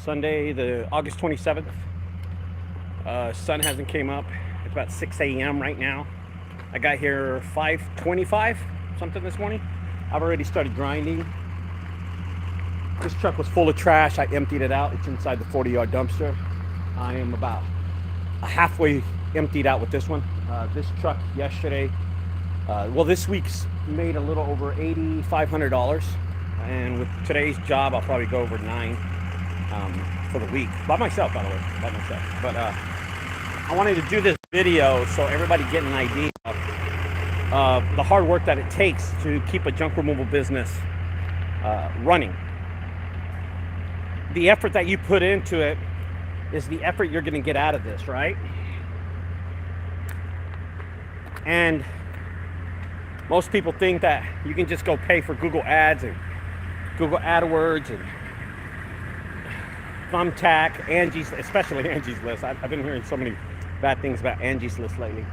Sunday, the August 27th. Sun hasn't came up. It's about 6 a.m. right now. I got here 5:25 something this morning. I've already started grinding. This truck was full of trash. I emptied it out. It's inside the 40-yard dumpster. I am about halfway emptied out with this one. This truck yesterday, this week's made a little over $8,500, and with today's job, I'll probably go over $9 for the week by myself, by the way, by myself. But I wanted to do this video so everybody get an idea of the hard work that it takes to keep a junk removal business running. The effort that you put into it is the effort you're going to get out of this, right? And most people think that you can just go pay for Google Ads and Google AdWords and Thumbtack, Angie's, especially Angie's List. I've been hearing so many bad things about Angie's List lately.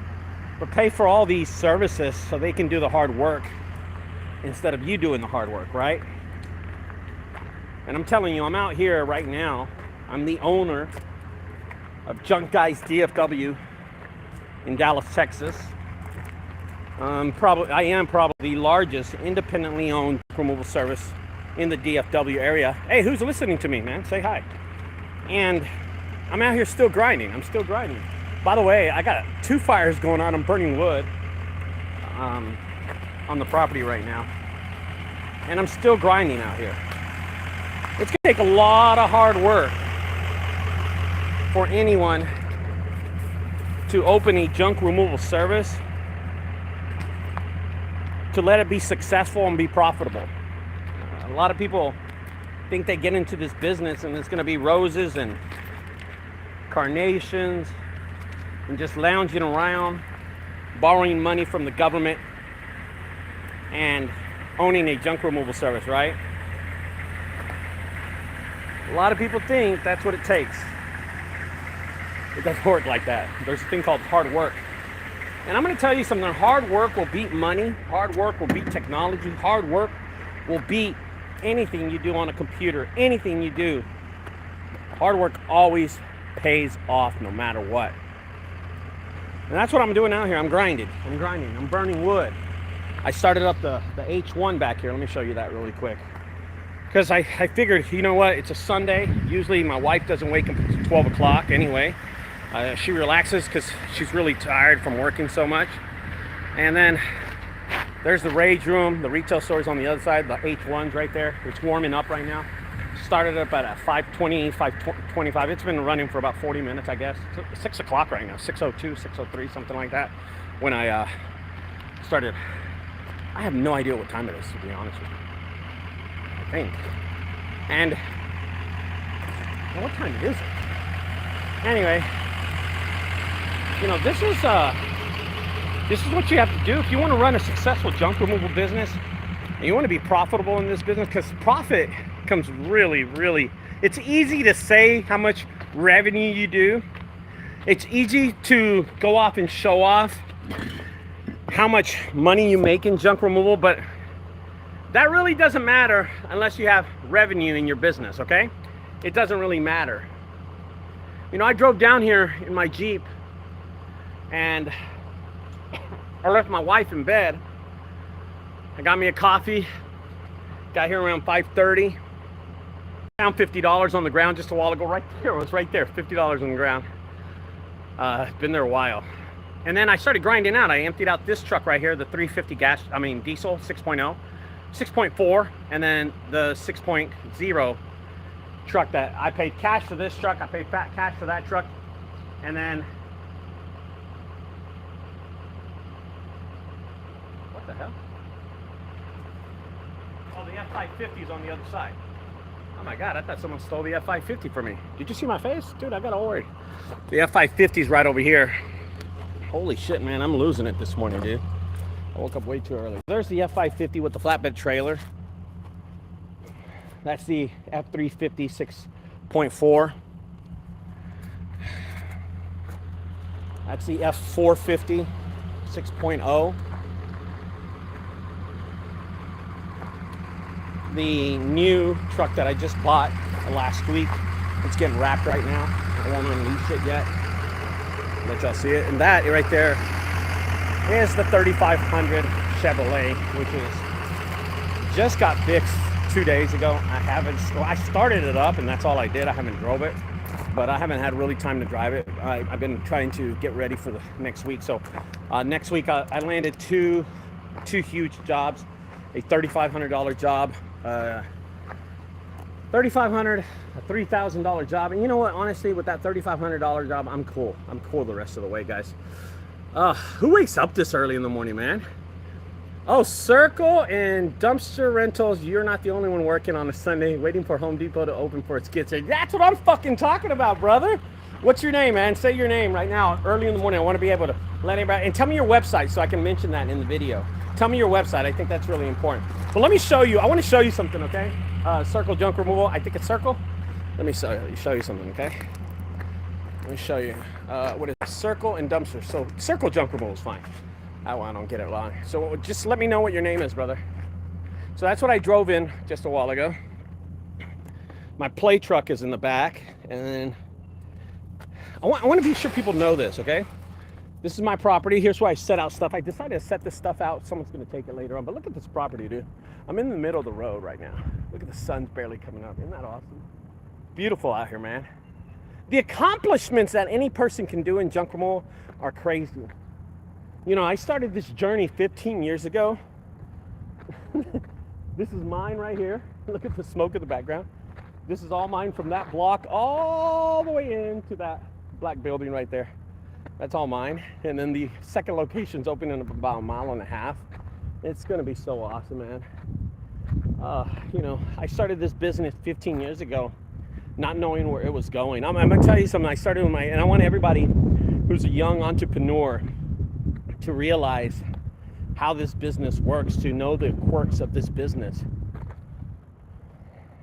But pay for all these services so they can do the hard work instead of you doing the hard work, right? And I'm telling you, I'm out here right now. I'm the owner of JunkGuysdfw in Dallas, Texas. I am probably the largest independently owned removal service in the DFW area. Hey, who's listening to me, man? Say hi. And I'm out here still grinding. I'm still grinding. By the way, I got 2 fires going on. I'm burning wood on the property right now. And I'm still grinding out here. It's gonna take a lot of hard work for anyone to open a junk removal service to let it be successful and be profitable. A lot of people think they get into this business and it's going to be roses and carnations and just lounging around, borrowing money from the government and owning a junk removal service, right? A lot of people think that's what it takes. It doesn't work like that. There's a thing called hard work. And I'm going to tell you something. Hard work will beat money. Hard work will beat technology. Hard work will beat anything you do on a computer. Anything you do. Hard work always pays off no matter what. And that's what I'm doing out here. I'm grinding. I'm burning wood. I started up the H1 back here. Let me show you that really quick. Because I figured, you know what? It's a Sunday. Usually my wife doesn't wake up until 12 o'clock anyway. She relaxes because she's really tired from working so much. And then there's the rage room. The retail store's on the other side. The H1's right there. It's warming up right now. Started up at 5:20, 5:25. It's been running for about 40 minutes, I guess. It's 6 o'clock right now. 6:02, 6:03, something like that. When I started. I have no idea what time it is, to be honest with you. I think. And what time is it? Anyway. You know, this is what you have to do if you want to run a successful junk removal business and you want to be profitable in this business, because profit comes really, it's easy to say how much revenue you do. It's easy to go off and show off how much money you make in junk removal, but that really doesn't matter unless you have revenue in your business, okay? It doesn't really matter. You know, I drove down here in my Jeep and I left my wife in bed. I got me a coffee. Got here around 5:30. Found $50 on the ground just a while ago. Right there, it was right there, $50 on the ground. Been there a while. And then I started grinding out. I emptied out this truck right here, the 350 diesel 6.0, 6.4, and then the 6.0 truck that I paid cash for this truck. I paid fat cash for that truck. And then what the hell? Oh, the F550 is on the other side. Oh my God, I thought someone stole the F550 from me. Did you see my face? Dude, I got all worried. The F550 is right over here. Holy shit, man, I'm losing it this morning, dude. I woke up way too early. There's the F550 with the flatbed trailer. That's the F350 6.4. That's the F450 6.0. The new truck that I just bought last week It's getting wrapped right now. I won't unleash it yet. Let y'all see it. And that right there is the 3500 Chevrolet, which is just got fixed 2 days ago. I started it up, and that's all I did. I haven't drove it, but I haven't had really time to drive it. I've been trying to get ready for the next week. So next week I landed two huge jobs, a $3,500 job, $3,500, a $3,000 job. And you know what, honestly, with that $3,500 job, I'm cool the rest of the way, guys. Who wakes up this early in the morning, man? Oh, Circle and Dumpster Rentals, you're not the only one working on a Sunday, waiting for Home Depot to open for its kids. That's what I'm fucking talking about, brother. What's your name, man? Say your name right now, early in the morning. I want to be able to let everybody, and tell me your website so I can mention that in the video. Tell me your website. I think that's really important. But let me show you. I want to show you something, okay? Circle Junk Removal. I think it's Circle. Let me show you something, okay? Let me show you. What is it? Circle and Dumpster. So Circle Junk Removal is fine. I don't get it wrong. So just let me know what your name is, brother. So that's what I drove in just a while ago. My play truck is in the back, and then I want to be sure people know this, okay? This is my property. Here's where I set out stuff. I decided to set this stuff out. Someone's going to take it later on, but look at this property, dude. I'm in the middle of the road right now. Look at the sun's barely coming up. Isn't that awesome? Beautiful out here, man. The accomplishments that any person can do in junk removal are crazy. You know, I started this journey 15 years ago. This is mine right here. Look at the smoke in the background. This is all mine from that block all the way into that black building right there. That's all mine. And then the second location's open in about 1.5 miles. It's gonna be so awesome, man. You know, I started this business 15 years ago, not knowing where it was going. I'm gonna tell you something. I started with and I want everybody who's a young entrepreneur to realize how this business works, to know the quirks of this business.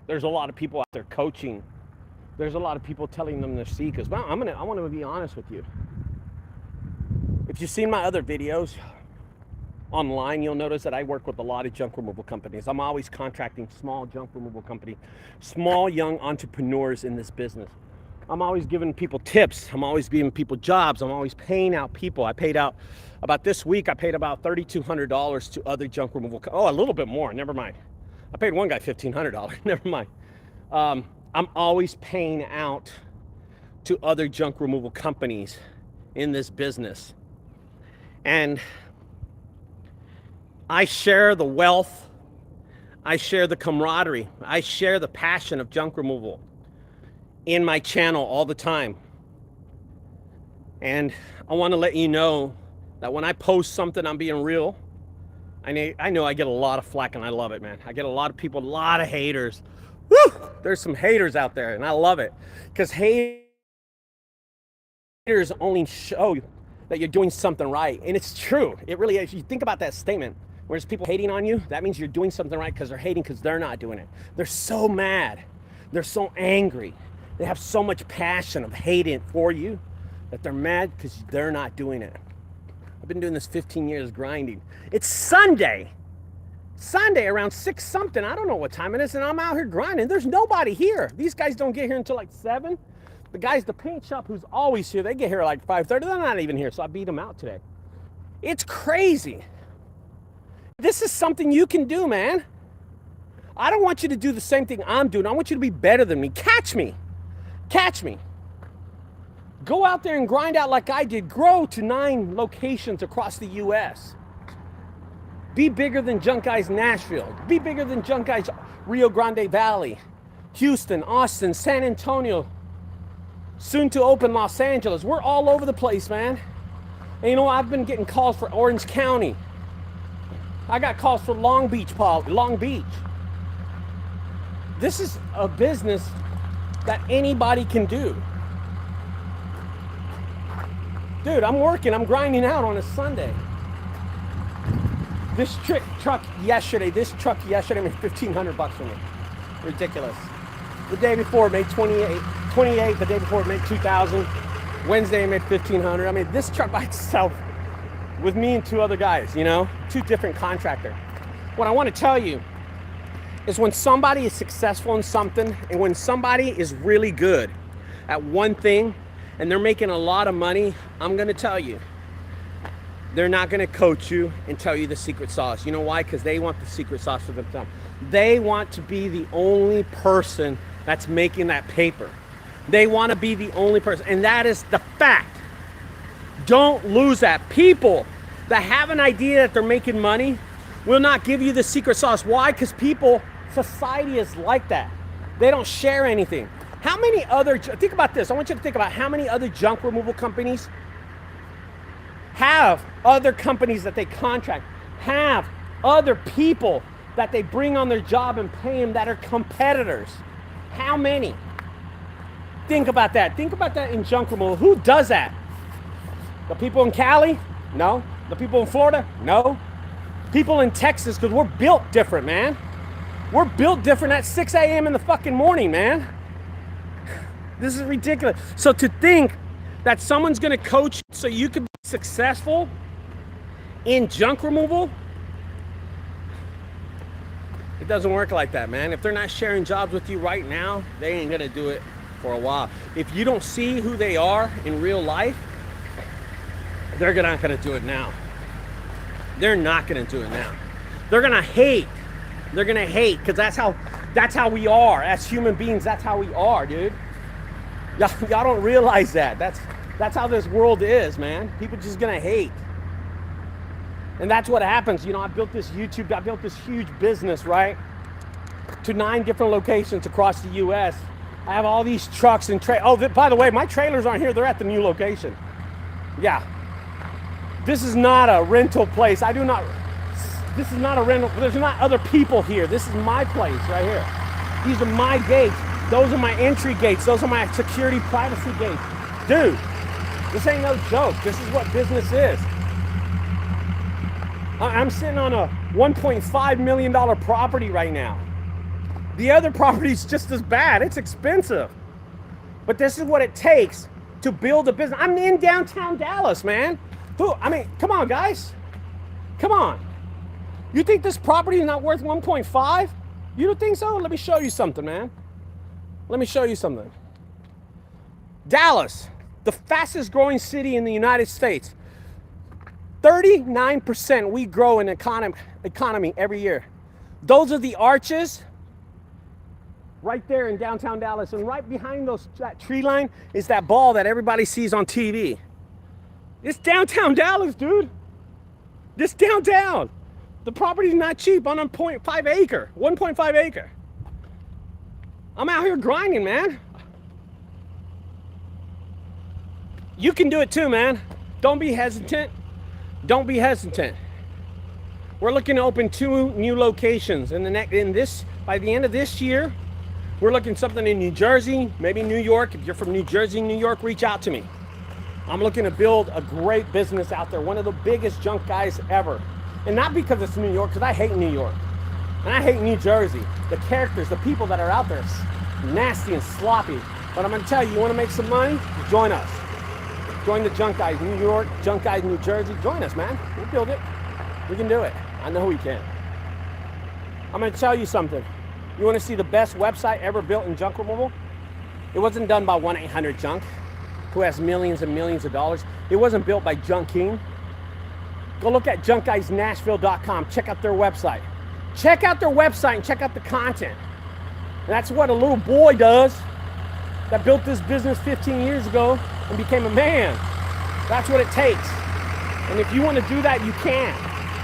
There's a lot of people out there coaching. There's a lot of people telling them their secrets. Well, I want to be honest with you. If you've seen my other videos online, you'll notice that I work with a lot of junk removal companies. I'm always contracting small junk removal companies, small young entrepreneurs in this business. I'm always giving people tips. I'm always giving people jobs. I'm always paying out people. I paid out about this week. I paid about $3,200 to other junk removal. Oh, a little bit more. Never mind. I paid one guy $1,500. Never mind. I'm always paying out to other junk removal companies in this business, and I share the wealth. I share the camaraderie. I share the passion of junk removal in my channel all the time. And I want to let you know that when I post something, I'm being real. I know I get a lot of flack, and I love it, man. I get a lot of people, a lot of haters. Woo! There's some haters out there, and I love it, because haters only show that you're doing something right. And it's true. It really is. You think about that statement. Whereas people hating on you, that means you're doing something right, because they're hating because they're not doing it. They're so mad. They're so angry. They have so much passion of hating for you that they're mad because they're not doing it. I've been doing this 15 years grinding. It's Sunday around 6 something. I don't know what time it is, and I'm out here grinding. There's nobody here. These guys don't get here until like 7. The guys, the paint shop, who's always here, they get here at like 5:30. They're not even here, so I beat them out today. It's crazy. This is something you can do, man. I don't want you to do the same thing I'm doing. I want you to be better than me. Catch me. Catch me. Go out there and grind out like I did. Grow to 9 locations across the U.S. Be bigger than Junk Guys Nashville. Be bigger than Junk Guys Rio Grande Valley, Houston, Austin, San Antonio, soon to open Los Angeles. We're all over the place, man. And you know, I've been getting calls for Orange County. I got calls for Long Beach. This is a business that anybody can do. Dude, I'm working, I'm grinding out on a Sunday. This truck yesterday made $1,500 for me. Ridiculous. The day before it made 28, the day before it made 2,000. Wednesday it made 1,500. I mean, this truck by itself, with me and 2 other guys, you know, 2 different contractors. What I want to tell you is when somebody is successful in something, and when somebody is really good at one thing and they're making a lot of money, I'm gonna tell you, they're not gonna coach you and tell you the secret sauce. You know why? Because they want the secret sauce for themselves. They want to be the only person that's making that paper. They want to be the only person, and that is the fact. Don't lose that. People that have an idea that they're making money will not give you the secret sauce. Why? Because people, society is like that. They don't share anything. How many other, think about this. I want you to think about how many other junk removal companies have other companies that they contract, have other people that they bring on their job and pay them that are competitors. How many? Think about that. Think about that in junk removal. Who does that? The people in Cali? No. The people in Florida? No. People in Texas, because we're built different, man. We're built different at 6 a.m. in the fucking morning, man. This is ridiculous. So to think that someone's gonna coach so you can be successful in junk removal, it doesn't work like that, man. If they're not sharing jobs with you right now, they ain't gonna do it for a while. If you don't see who they are in real life, they're not gonna do it now. They're not gonna do it now. They're gonna hate. They're gonna hate, because that's how we are as human beings. That's how we are, dude. Y'all don't realize that. That's how this world is, man. People just gonna hate. And that's what happens. You know, I built this huge business, right? To 9 different locations across the US. I have all these trucks and by the way, my trailers aren't here. They're at the new location. Yeah. This is not a rental place. This is not a rental. There's not other people here. This is my place right here. These are my gates. Those are my entry gates. Those are my security privacy gates. Dude, this ain't no joke. This is what business is. I'm sitting on a $1.5 million property right now. The other property's just as bad. It's expensive. But this is what it takes to build a business. I'm in downtown Dallas, man. Come on, guys. Come on. You think this property is not worth 1.5? You don't think so? Let me show you something, man. Let me show you something. Dallas, the fastest growing city in the United States. 39% we grow in economy every year. Those are the arches right there in downtown Dallas. And right behind that tree line is that ball that everybody sees on TV. It's downtown Dallas, dude. This downtown. The property's not cheap on a 1.5 acre. I'm out here grinding, man. You can do it too, man. Don't be hesitant. Don't be hesitant. We're looking to open 2 new locations by the end of this year. We're looking something in New Jersey, maybe New York. If you're from New Jersey, New York, reach out to me. I'm looking to build a great business out there, one of the biggest junk guys ever. And not because it's New York, because I hate New York. And I hate New Jersey. The characters, the people that are out there, nasty and sloppy. But I'm gonna tell you want to make some money? Join us. Join the Junk Guys New York, Junk Guys New Jersey. Join us, man. We'll build it. We can do it. I know we can. I'm gonna tell you something. You wanna see the best website ever built in junk removal? It wasn't done by 1-800-JUNK, who has millions and millions of dollars. It wasn't built by Junk King. Go look at junkguysdfw.com. Check out their website. Check out their website and check out the content. And that's what a little boy does that built this business 15 years ago and became a man. That's what it takes. And if you want to do that, you can.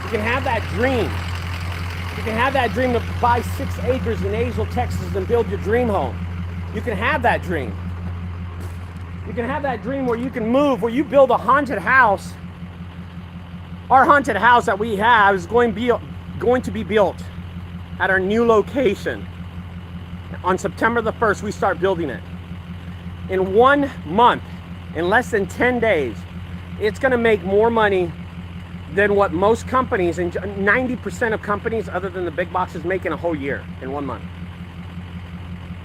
You can have that dream. You can have that dream to buy 6 acres in Azle, Texas and build your dream home. You can have that dream. You can have that dream where you can move, where you build a haunted house. Our haunted house that we have is going to be built at our new location. On September the 1st, we start building it. In 1 month, in less than 10 days, it's gonna make more money than what most companies, and 90% of companies other than the big boxes, make in a whole year in 1 month.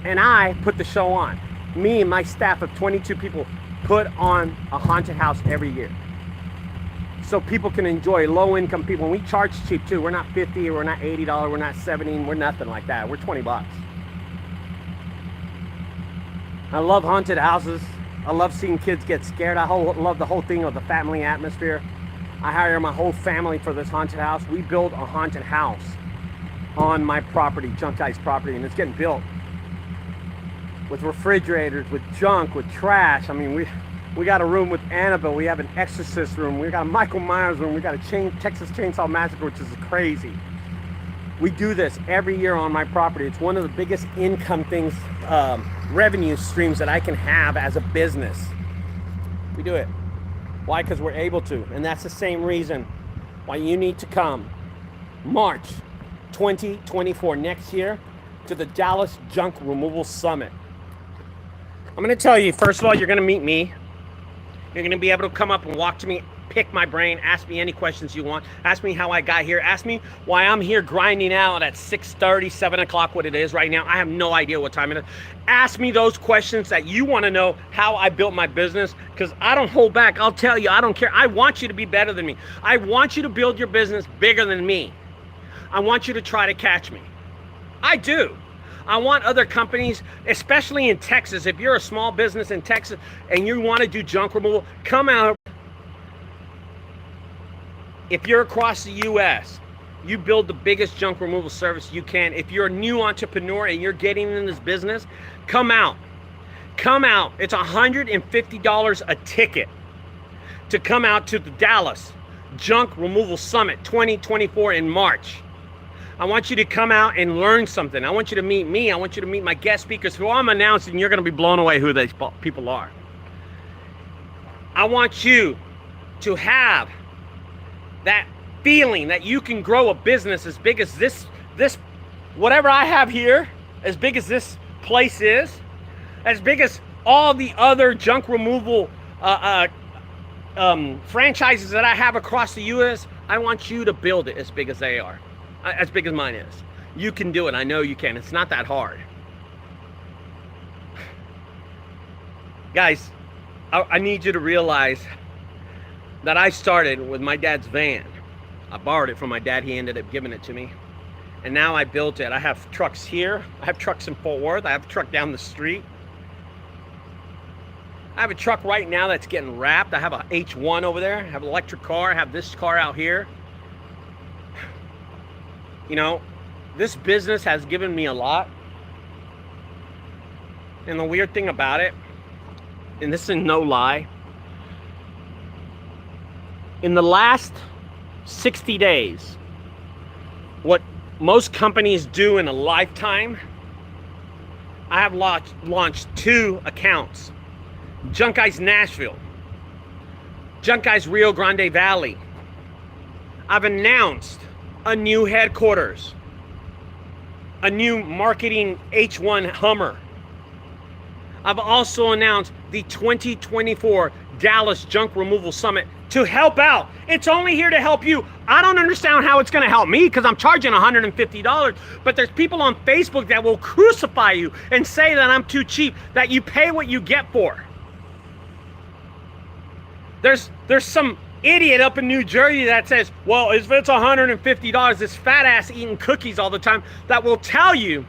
And I put the show on. Me and my staff of 22 people put on a haunted house every year. so people can enjoy, low-income people. And we charge cheap too. We're not $50, we're not $80, we're not $70, we're nothing like that. We're 20 bucks. I love haunted houses. I love seeing kids get scared. I love the whole thing of the family atmosphere. I hire my whole family for this haunted house. We built a haunted house on my property, JunkGuys property, and it's getting built with refrigerators, with junk, with trash. I mean, we got a room with Annabelle. We have an exorcist room. We got a Michael Myers room. We got a Texas Chainsaw Massacre, which is crazy. We do this every year on my property. It's one of the biggest income things, revenue streams that I can have as a business. We do it. Why? Because we're able to. And that's the same reason why you need to come March 2024, next year, to the Dallas Junk Removal Summit. I'm going to tell you, first of all, you're going to meet me. You're going to be able to come up and walk to me, pick my brain, ask me any questions you want, ask me how I got here, ask me why I'm here grinding out at 6:30, 7 o'clock, what it is right now. I have no idea what time it is. Ask me those questions that you want to know how I built my business, because I don't hold back. I'll tell you, I don't care. I want you to be better than me. I want you to build your business bigger than me. I want you to try to catch me. I do. I want other companies, especially in Texas. If you're a small business in Texas and you want to do junk removal, come out. If you're across the U.S., you build the biggest junk removal service you can. If you're a new entrepreneur and you're getting in this business, come out. Come out. It's $150 a ticket to come out to the Dallas Junk Removal Summit 2024 in March. I want you to come out and learn something. I want you to meet me. I want you to meet my guest speakers who I'm announcing. You're going to be blown away who these people are. I want you to have that feeling that you can grow a business as big as this whatever I have here, as big as this place is, as big as all the other junk removal franchises that I have across the U.S. I want you to build it as big as they are. As big as mine is. You can do it. I know you can. It's not that hard. Guys, I need you to realize that I started with my dad's van. I borrowed it from my dad. He ended up giving it to me. And now I built it. I have trucks here. I have trucks in Fort Worth. I have a truck down the street. I have a truck right now that's getting wrapped. I have a H1 over there. I have an electric car. I have this car out here. You know, this business has given me a lot. And the weird thing about it, and this is no lie, in the last 60 days, what most companies do in a lifetime, I have launched 2 accounts. JunkGuys Nashville, JunkGuys Rio Grande Valley. I've announced a new headquarters, a new marketing H1 Hummer. I've also announced the 2024 Dallas Junk Removal Summit to help out. It's only here to help you. I don't understand how it's going to help me because I'm charging $150, but there's people on Facebook that will crucify you and say that I'm too cheap, that you pay what you get for. There's some idiot up in New Jersey that says, well, if it's $150, this fat ass eating cookies all the time, that will tell you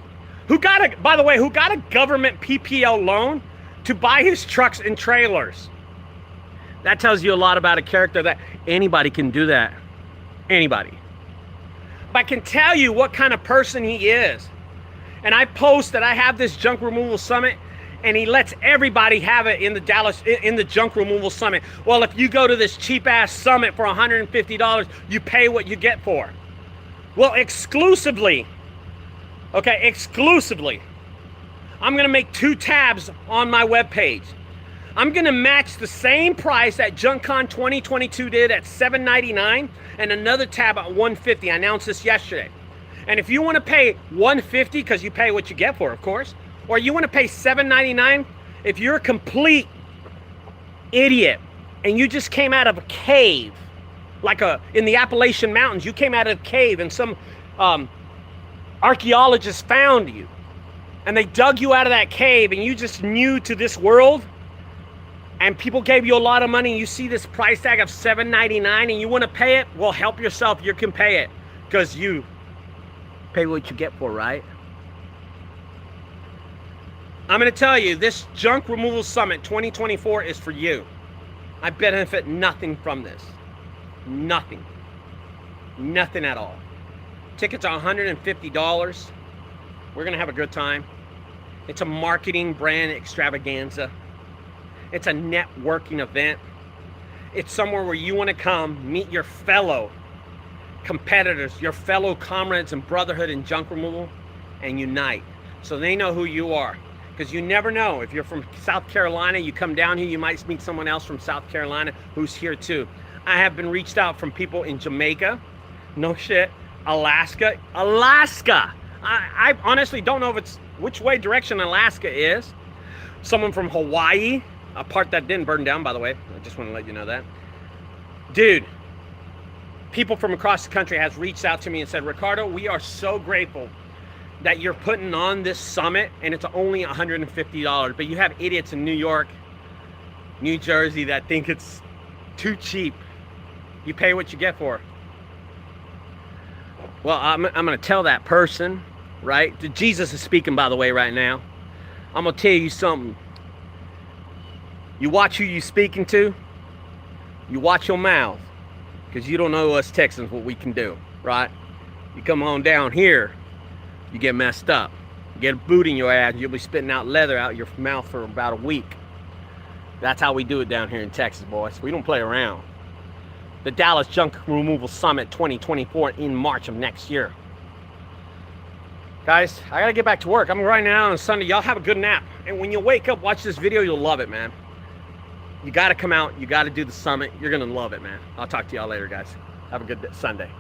by the way, who got a government PPL loan to buy his trucks and trailers. That tells you a lot about a character, that anybody can do that. Anybody. But I can tell you what kind of person he is. And I post that I have this junk removal summit, and he lets everybody have it in the Junk Removal Summit. Well, if you go to this cheap ass summit for $150, you pay what you get for. Well, exclusively, I'm gonna make 2 tabs on my webpage. I'm gonna match the same price that JunkCon 2022 did at $7.99 and another tab at $150. I announced this yesterday. And if you wanna pay $150, because you pay what you get for, of course, or you want to pay $7.99, if you're a complete idiot and you just came out of a cave, like in the Appalachian Mountains, you came out of a cave and some archaeologists found you and they dug you out of that cave and you just new to this world, and people gave you a lot of money, and you see this price tag of $7.99 and you want to pay it, well, help yourself. You can pay it because you pay what you get for, right? I'm going to tell you, this Junk Removal Summit 2024 is for you. I benefit nothing from this. Nothing. Nothing at all. Tickets are $150. We're going to have a good time. It's a marketing brand extravaganza. It's a networking event. It's somewhere where you want to come meet your fellow competitors, your fellow comrades in brotherhood and junk removal, and unite so they know who you are. Because you never know. If you're from South Carolina, you come down here, you might meet someone else from South Carolina who's here too. I have been reached out from people in Jamaica, no shit, Alaska. I honestly don't know if it's which way direction Alaska is. Someone from Hawaii, a part that didn't burn down, by the way. I just want to let you know that. Dude, people from across the country has reached out to me and said, Ricardo, we are so grateful that you're putting on this summit and it's only $150, but you have idiots in New York, New Jersey that think it's too cheap. You pay what you get for. Well, I'm going to tell that person, right? Jesus is speaking, by the way, right now. I'm going to tell you something. You watch who you speaking to. You watch your mouth, because you don't know us Texans what we can do, right? You come on down here, you get messed up. You get a boot in your ass, you'll be spitting out leather out your mouth for about a week. That's how we do it down here in Texas, boys. We don't play around. The Dallas Junk Removal Summit 2024 in March of next year. Guys, I gotta get back to work. I'm riding out on Sunday. Y'all have a good nap. And when you wake up, watch this video, you'll love it, man. You gotta come out, you gotta do the summit. You're gonna love it, man. I'll talk to y'all later, guys. Have a good Sunday.